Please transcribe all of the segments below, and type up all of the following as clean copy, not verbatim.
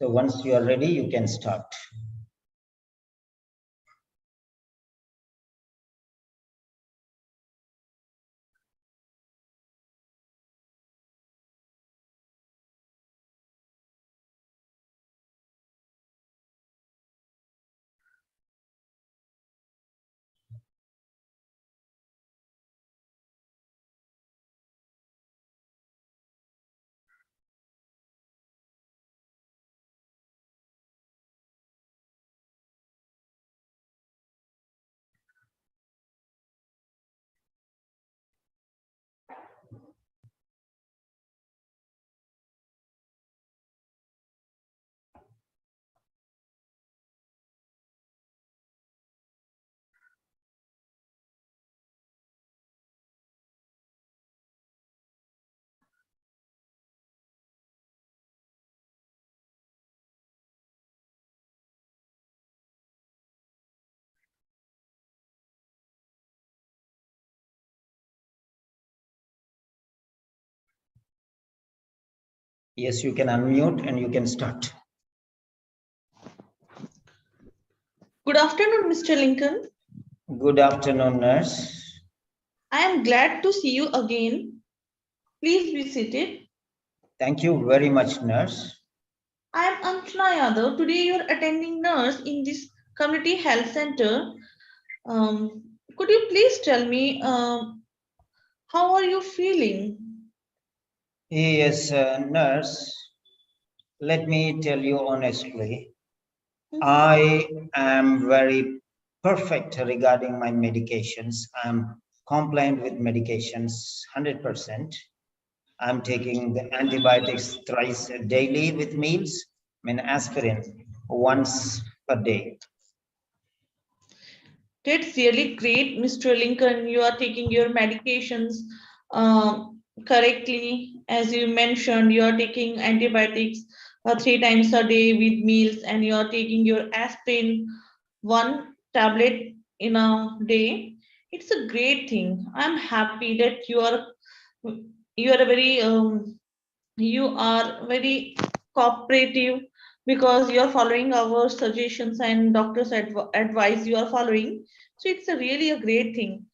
So once you are ready, you can start. Yes, you can unmute and you can start. Good afternoon, Mr. Lincoln. Good afternoon, nurse. I am glad to see you again. Please be seated. Thank you very much, nurse. I am Anjana Yadav. Today you are attending nurse in this community health center. Could you please tell me how are you feeling? Yes, nurse. Let me tell you honestly, I am very perfect regarding my medications. I'm compliant with medications 100%. I'm taking the antibiotics thrice daily with meals, aspirin once per day. That's really great, Mr. Lincoln. You are taking your medications correctly. As you mentioned, you are taking antibiotics 3 times a day with meals, and you are taking your aspirin 1 tablet in a day. It's a great thing. I'm happy that you are very you are very cooperative because you are following our suggestions and doctors advice you are following. So it's a really a great thing.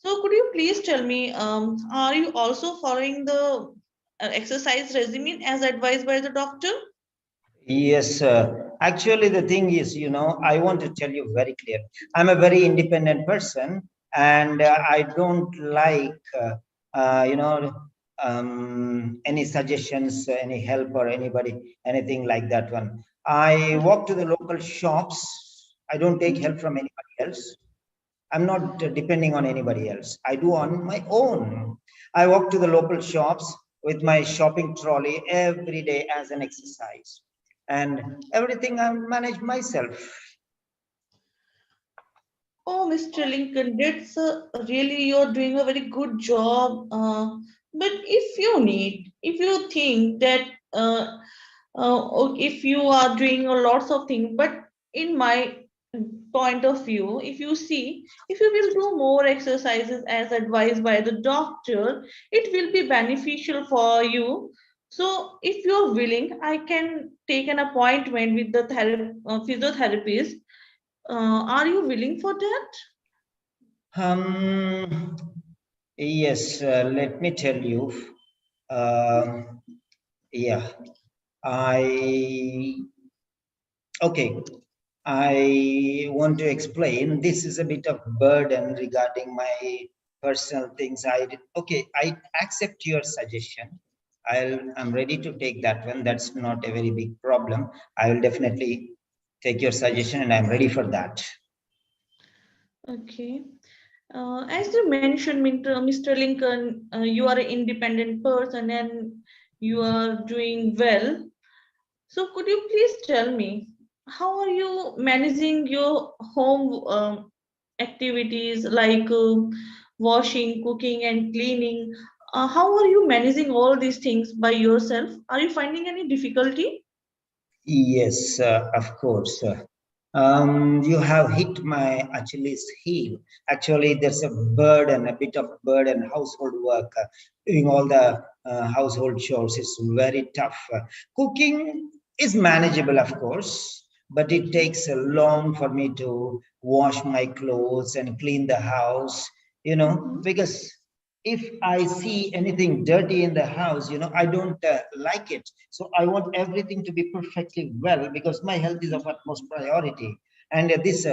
So could you please tell me, are you also following the exercise regimen as advised by the doctor? Yes, actually, the thing is, I want to tell you very clear. I'm a very independent person, and I don't like, any suggestions, any help, or anybody, anything like that one. I walk to the local shops. I don't take help from anybody else. I'm not depending on anybody else. I do on my own. I walk to the local shops with my shopping trolley every day as an exercise. And everything I manage myself. Oh, Mr. Lincoln, that's really you're doing a very good job. But if you think that if you are doing a lots of things, but in my point of view, if you will do more exercises as advised by the doctor, it will be beneficial for you. So if you're willing, I can take an appointment with the physiotherapist. Are you willing for that? Um, yes, let me tell you. Um, yeah, I okay. I want to explain. This is a bit of burden regarding my personal things. I accept your suggestion. I'm ready to take that one. That's not a very big problem. I will definitely take your suggestion, and I'm ready for that. Okay. As you mentioned, Mr. Lincoln, you are an independent person and you are doing well. So, could you please tell me how are you managing your home activities like washing, cooking, and cleaning? How are you managing all these things by yourself? Are you finding any difficulty? Yes, of course. You have hit my Achilles heel. Actually, there's a bit of burden, household work. Doing all the household chores is very tough. Cooking, is manageable, of course, but it takes a long for me to wash my clothes and clean the house, Mhm. because if I see anything dirty in the house, I don't like it. So I want everything to be perfectly well because my health is of utmost priority. And this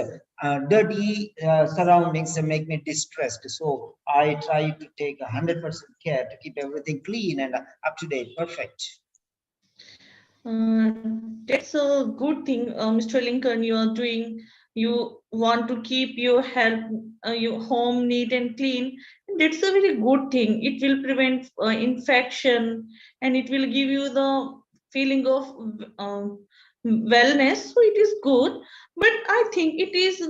dirty surroundings make me distressed. So I try to take 100% care to keep everything clean and up to date, perfect. That's a good thing, Mr. Lincoln. You are doing. You want to keep your health, your home neat and clean. That's a very good thing. It will prevent infection, and it will give you the feeling of wellness. So it is good. But I think it is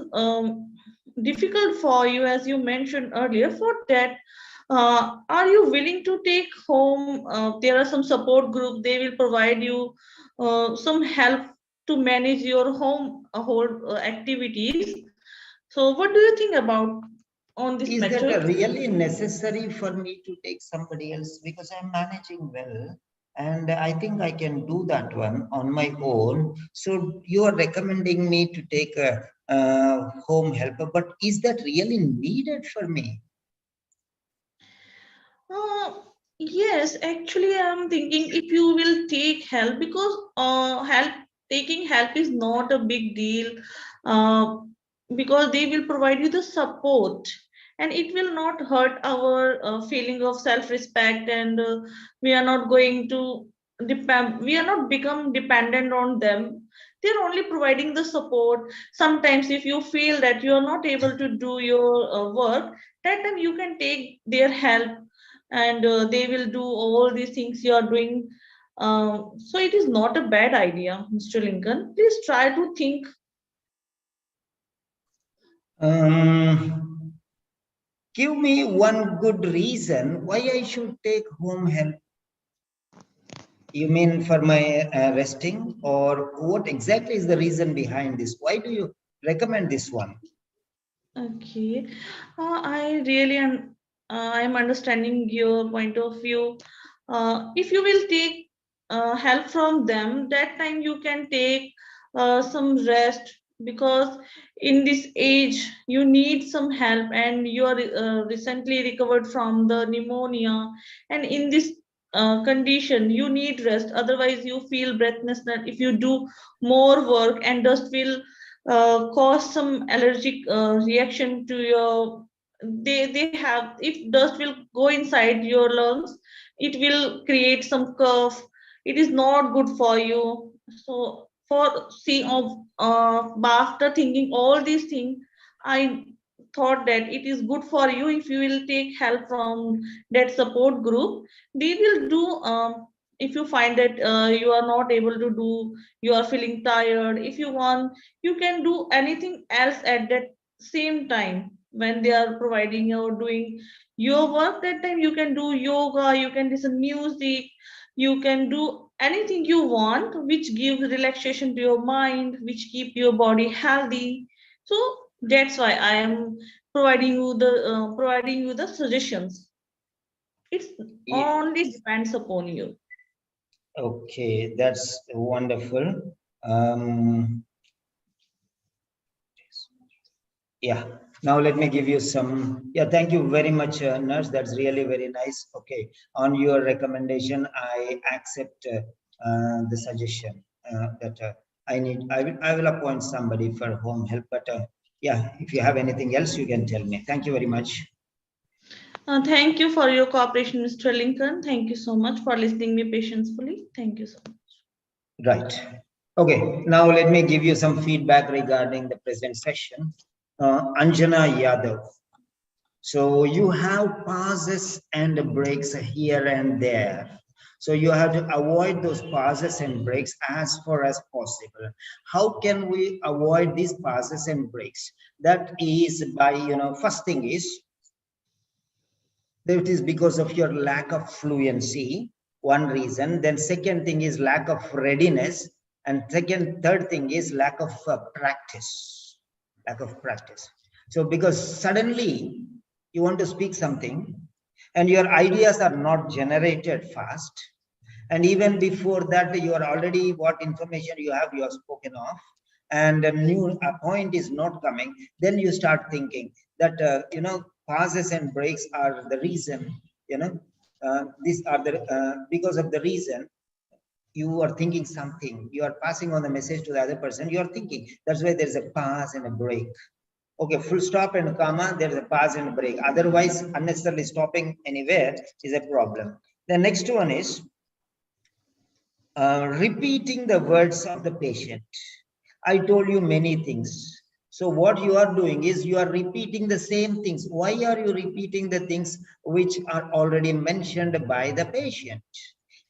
difficult for you, as you mentioned earlier. For that, are you willing to take home? There are some support group. They will provide you some help to manage your home whole activities. So, what do you think about on this Is that method? really necessary for me to take somebody else? Because I'm managing well, and I think I can do that one on my own. So you are recommending me to take a home helper, but is that really needed for me? Uh, yes, actually, I'm thinking if you will take help, because help taking help is not a big deal, uh, because they will provide you the support, and it will not hurt our feeling of self-respect, and we are not going to depend. We are not become dependent on them. They're only providing the support. Sometimes, if you feel that you are not able to do your work, that time you can take their help, and they will do all these things you are doing. So it is not a bad idea, Mr. Lincoln. Please try to think. Um, Give me one good reason why I should take home help. You mean for my resting, or what exactly is the reason behind this? Why do you recommend this one? Okay, I really am. I'm understanding your point of view. If you will take help from them, that time you can take some rest, because in this age you need some help, and you are recently recovered from the pneumonia, and in this condition you need rest. Otherwise, you feel breathlessness if you do more work, and dust will cause some allergic reaction to your. They have, if dust will go inside your lungs, it will create some cough. It is not good for you. So for see of after thinking all these things, I thought that it is good for you if you will take help from that support group. They will do, if you find that you are not able to do, you are feeling tired, if you want, you can do anything else at that same time. When they are providing or doing your work, that time you can do yoga, you can listen music, you can do anything you want which gives relaxation to your mind, which keep your body healthy. So that's why I am providing you the suggestions. It's Yeah. only depends upon you. Okay, that's wonderful. Um, yeah. Now let me give you some. Yeah, thank you very much, nurse. That's really very nice. Okay, on your recommendation, I accept the suggestion that I need. I will appoint somebody for home help. But yeah, if you have anything else, you can tell me. Thank you very much. Thank you for your cooperation, Mr. Lincoln. Thank you so much for listening me patiently. Thank you so much. Right. Okay, now let me give you some feedback regarding the present session. Anjana Yadav. So you have pauses and breaks here and there. So you have to avoid those pauses and breaks as far as possible. How can we avoid these pauses and breaks? That is by, first thing is, that is because of your lack of fluency, one reason. Then second thing is lack of readiness. And third thing is lack of practice, lack of practice. So because suddenly you want to speak something and your ideas are not generated fast, And even before that, you are already what information you have spoken of, and a new point is not coming. Then you start thinking that pauses and breaks are the reason. These are the because of the reason you are thinking something. You are passing on the message to the other person. You are thinking. That's why there's a pause and a break. Okay, full stop and comma, there's a pause and break. Otherwise, unnecessarily stopping anywhere is a problem. The next one is repeating the words of the patient. I told you many things. So what you are doing is you are repeating the same things. Why are you repeating the things which are already mentioned by the patient?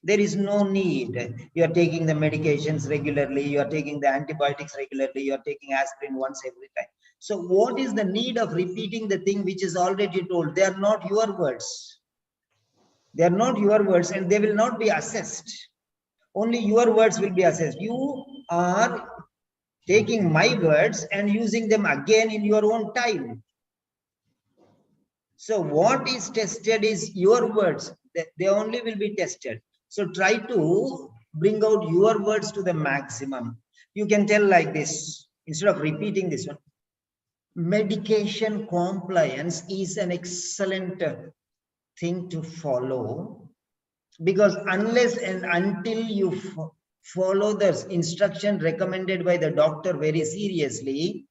There is no need. You are taking the medications regularly. You are taking the antibiotics regularly. You are taking aspirin once every time. So what is the need of repeating the thing which is already told? They are not your words. They are not your words, and they will not be assessed. Only your words will be assessed. You are taking my words and using them again in your own time. So what is tested is your words. They only will be tested. So try to bring out your words to the maximum. You can tell like this, instead of repeating this one. Medication compliance is an excellent thing to follow, because unless and until you follow the instruction recommended by the doctor very seriously,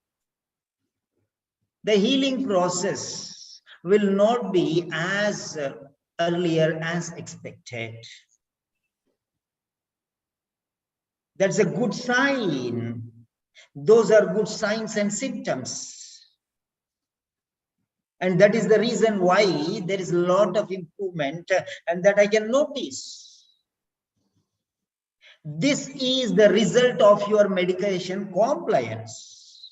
the healing process will not be as earlier as expected. That's a good sign. Those are good signs and symptoms. And that is the reason why there is a lot of improvement and that I can notice. This is the result of your medication compliance.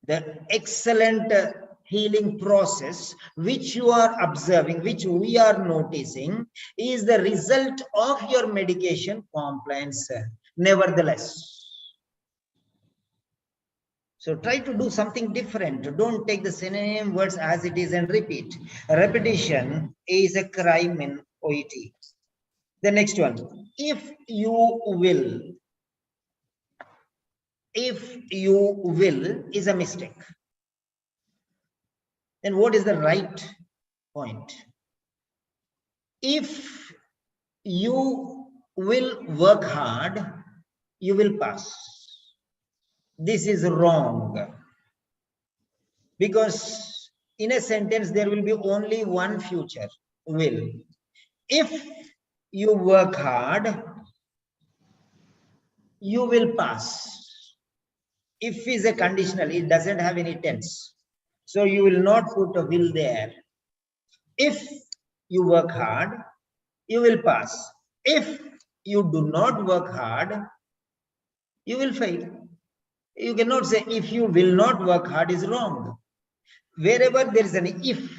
The excellent healing process which you are observing, which we are noticing, is the result of your medication compliance. Nevertheless, so try to do something different. Don't take the same words as it is and repeat. Repetition is a crime in OET. The next one, if you will is a mistake. Then what is the right point? If you will work hard, you will pass. This is wrong, because in a sentence there will be only one future, will. If you work hard, you will pass. If is a conditional, it doesn't have any tense. So you will not put a will there. If you work hard, you will pass. If you do not work hard, you will fail. You cannot say if you will not work hard is wrong. Wherever there is an if,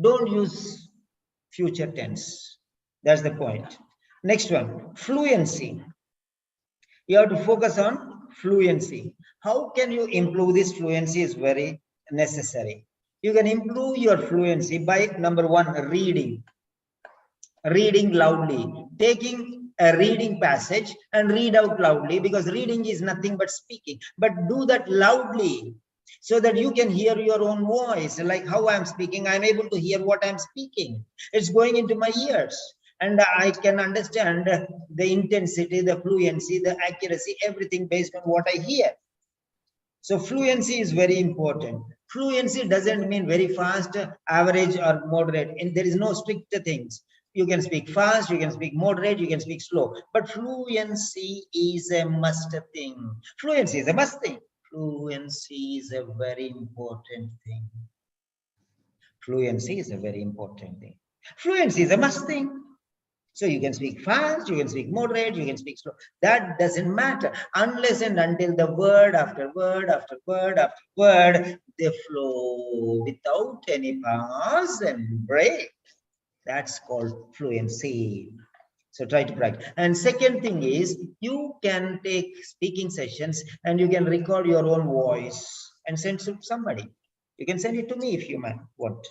don't use future tense. That's the point. Next one, fluency. You have to focus on fluency. How can you improve this fluency is very necessary. You can improve your fluency by number one, reading loudly, taking a reading passage and read out loudly, because reading is nothing but speaking, but do that loudly so that you can hear your own voice. Like how I'm speaking, I'm able to hear what I'm speaking. It's going into my ears and I can understand the intensity, the fluency, the accuracy, everything based on what I hear. So fluency is very important. Fluency doesn't mean very fast, average or moderate, and there is no strict things. You can speak fast, you can speak moderate, you can speak slow, but fluency is a must thing. Fluency is a must thing. Fluency is a very important thing. Fluency is a very important thing. Fluency is a must thing. So you can speak fast, you can speak moderate, you can speak slow. That doesn't matter unless and until the word after word after word after word, they flow without any pause and break. That's called fluency. So try to practice. And second thing is, you can take speaking sessions and you can record your own voice and send to somebody. You can send it to me if you want.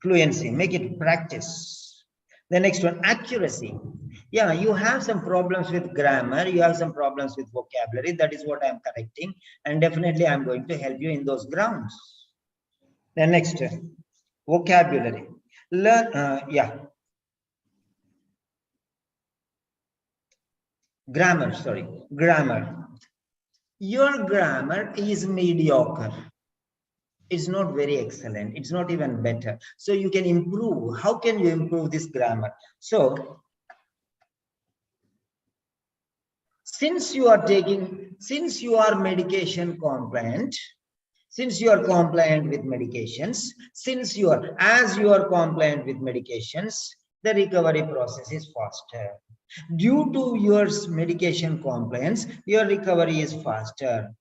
Fluency, make it practice. The next one, accuracy. Yeah, you have some problems with grammar, you have some problems with vocabulary. That is what I'm correcting. And definitely I'm going to help you in those grounds. The next, vocabulary. Learn, grammar. Your grammar is mediocre. It's not very excellent. It's not even better. So you can improve. How can you improve this grammar? So since you are medication compliant, since you are compliant with medications, as you are compliant with medications, the recovery process is faster. Due to your medication compliance, your recovery is faster.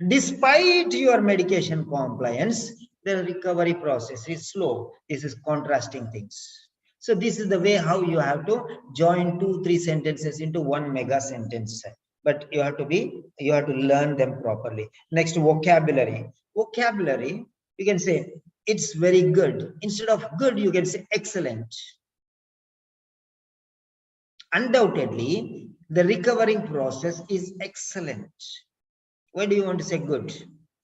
Despite your medication compliance, the recovery process is slow. This is contrasting things. So this is the way how you have to join 2-3 sentences into one mega sentence. But you have to learn them properly. Next, vocabulary. Vocabulary, you can say it's very good. Instead of good, you can say excellent. Undoubtedly, the recovering process is excellent. Why do you want to say good?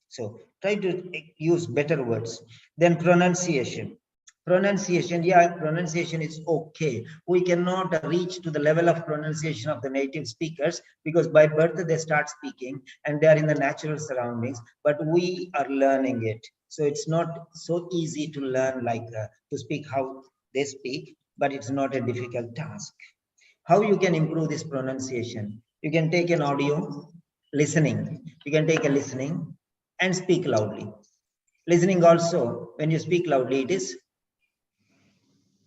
So try to use better words. Then pronunciation. Pronunciation is okay. We cannot reach to the level of pronunciation of the native speakers because by birth they start speaking and they are in the natural surroundings, but we are learning it. So it's not so easy to learn like to speak how they speak, but it's not a difficult task. How you can improve this pronunciation? You can take an audio, listening. You can take a listening and speak loudly. Listening also, when you speak loudly, it is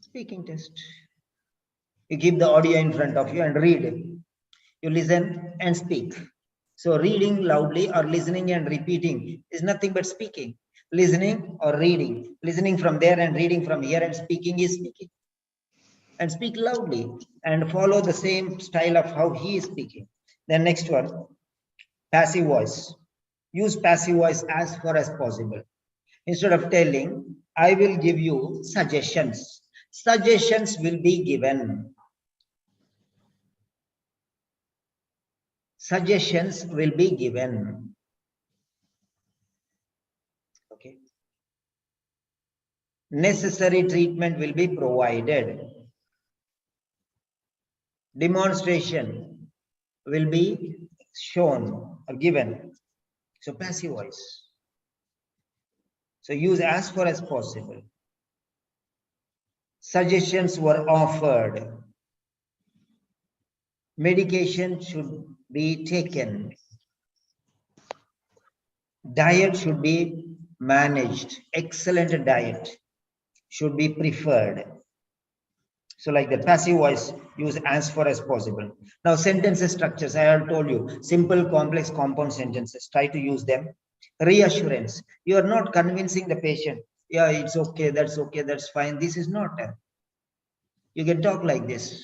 speaking test. You keep the audio in front of you and read. You listen and speak. So reading loudly or listening and repeating is nothing but speaking. Listening or reading. Listening from there and reading from here and speaking is speaking. And speak loudly and follow the same style of how he is speaking. Then next one, passive voice. Use passive voice as far as possible. Instead of telling, I will give you suggestions. Suggestions will be given. Suggestions will be given. Okay. Necessary treatment will be provided. Demonstration will be shown or given. So passive voice. So use as far as possible. Suggestions were offered. Medication should be taken. Diet should be managed. Excellent diet should be preferred. So like the passive voice, use as far as possible. Now sentences structures, I have told you, simple, complex, compound sentences. Try to use them. Reassurance. You are not convincing the patient. Yeah, it's okay, that's fine. This is not. You can talk like this.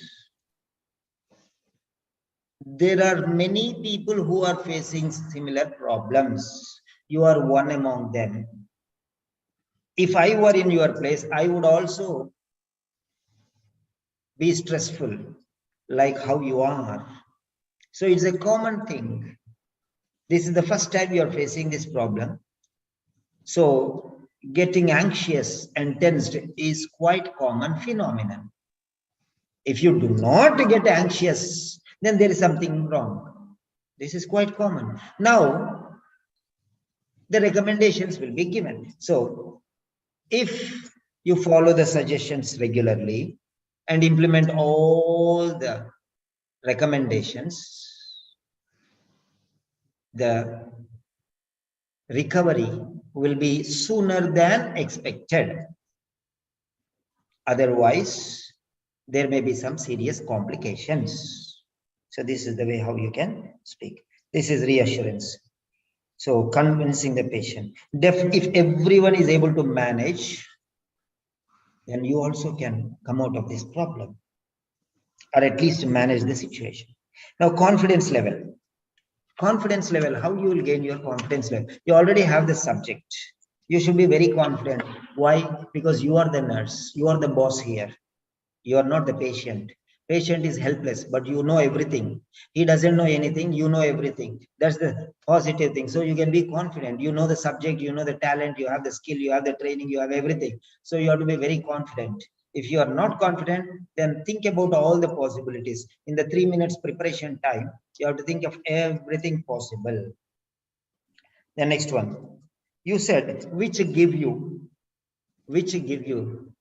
There are many people who are facing similar problems. You are one among them. If I were in your place, I would also be stressful like how you are. So it's a common thing. This is the first time you are facing this problem. So getting anxious and tensed is quite common phenomenon. If you do not get anxious, then there is something wrong. This is quite common. Now, the recommendations will be given. So if you follow the suggestions regularly and implement all the recommendations, the recovery will be sooner than expected. Otherwise, there may be some serious complications. So this is the way how you can speak. This is reassurance. So convincing the patient. If everyone is able to manage, then you also can come out of this problem, or at least manage the situation. Now, confidence level. Confidence level, how you will gain your confidence level? You already have the subject. You should be very confident. Why? Because you are the nurse, you are the boss here. You are not the patient. Patient is helpless, but you know everything. He doesn't know anything, you know everything. That's the positive thing. So you can be confident. You know the subject, you know the talent, you have the skill, you have the training, you have everything. So you have to be very confident. If you are not confident, then think about all the possibilities. In the 3 minutes preparation time, you have to think of everything possible. The next one, you said which give you, which give you,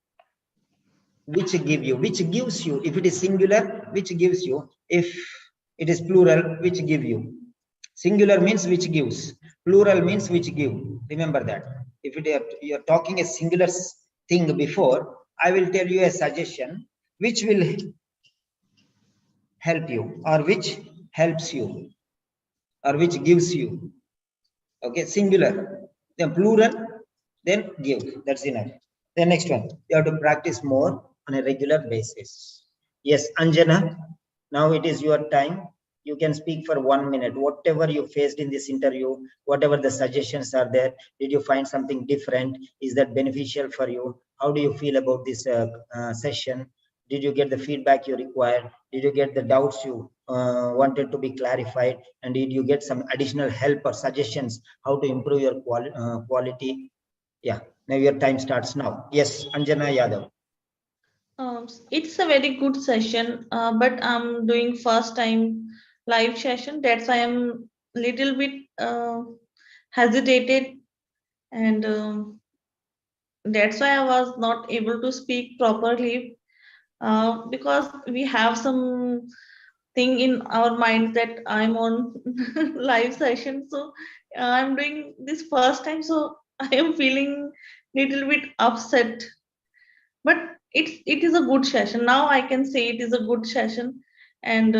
which give you, which gives you. If it is singular, which gives you. If it is plural, which give you. Singular means which gives, plural means which give. Remember that. If you're talking a singular thing before, I will tell you a suggestion which will help you, or which helps you, or which gives you. Okay, singular, then plural, then give. That's enough. The next one, you have to practice more on a regular basis. Yes, Anjana, now it is your time. You can speak for 1 minute. Whatever you faced in this interview, whatever the suggestions are there, did you find something different? Is that beneficial for you? How do you feel about this session? Did you get the feedback you required? Did you get the doubts you wanted to be clarified? And did you get some additional help or suggestions how to improve your quality? Yeah, now your time starts now. Yes, Anjana Yadav. It's a very good session, but I'm doing first time live session. That's why I'm little bit hesitated, and that's why I was not able to speak properly, because we have some thing in our mind that I'm on live session. So I'm doing this first time, so I am feeling little bit upset. But it is a good session. Now I can say it is a good session, and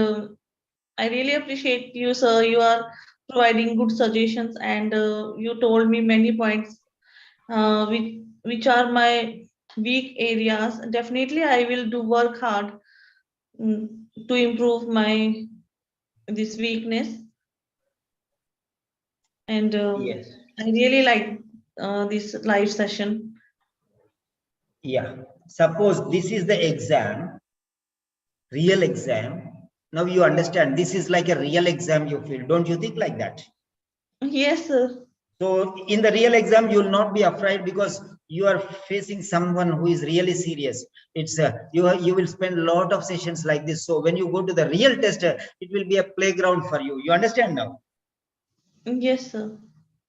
I really appreciate you, sir. You are providing good suggestions, and you told me many points, which are my weak areas. Definitely, I will do work hard, mm, to improve my this weakness, and Yes. I really like this live session. Yeah. Suppose this is the exam, real exam. Now you understand this is like a real exam you feel. Don't you think like that? Yes, sir. So in the real exam, you will not be afraid because you are facing someone who is really serious. It's you will spend a lot of sessions like this. So when you go to the real test, it will be a playground for you. You understand now? Yes, sir.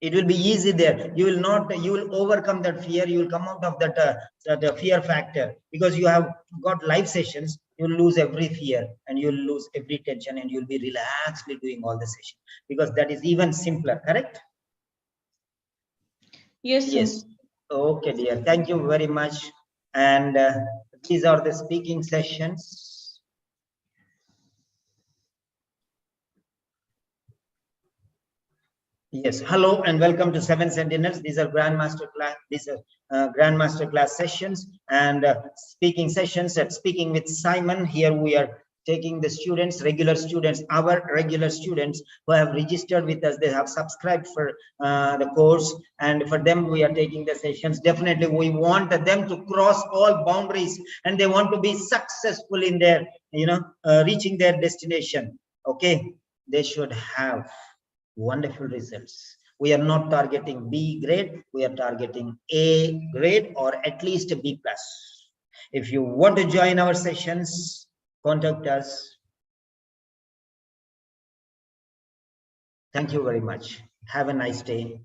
It will be easy there. You will not. You will overcome that fear. You will come out of that fear factor because you have got live sessions. You will lose every fear and you will lose every tension and you will be relaxedly doing all the session because that is even simpler. Correct? Yes, sir. Yes. Okay, dear. Thank you very much. And these are the speaking sessions. Yes. Hello and welcome to Seven Sentinels. These are Grandmaster class. These are Grandmaster class sessions and speaking sessions. At Speaking with Simon, here we are taking the students, regular students, our regular students who have registered with us. They have subscribed for the course, and for them we are taking the sessions. Definitely we want them to cross all boundaries and they want to be successful in their reaching their destination. Okay, they should have wonderful results. We are not targeting B grade, we are targeting A grade or at least a B plus. If you want to join our sessions, contact us. Thank you very much. Have a nice day.